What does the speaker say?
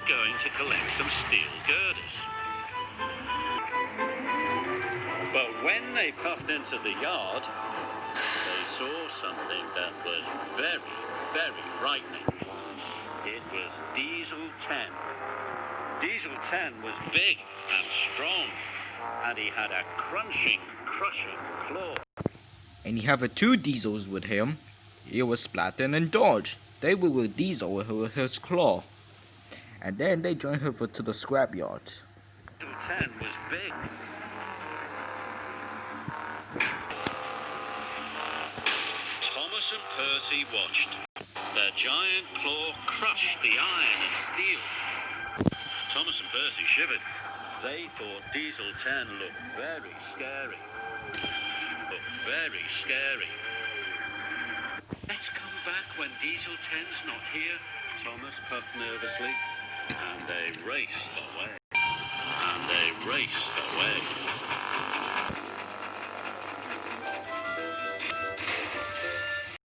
going to collect some steel girders. But when they puffed into the yard, they saw something that was very, very frightening. It was Diesel 10. Diesel 10 was big and strong, and he had a crunching, crushing claw. And he had two Diesels with him. It was Splatter and Dodge. They were with Diesel with his claw. And then they joined him to the scrapyard. Diesel 10 was big. Thomas and Percy watched. The giant claw crushed the iron and steel. Thomas and Percy shivered. They thought Diesel 10 looked very scary. Very scary. Let's come back when Diesel 10's not here, Thomas puffed nervously. And they raced away.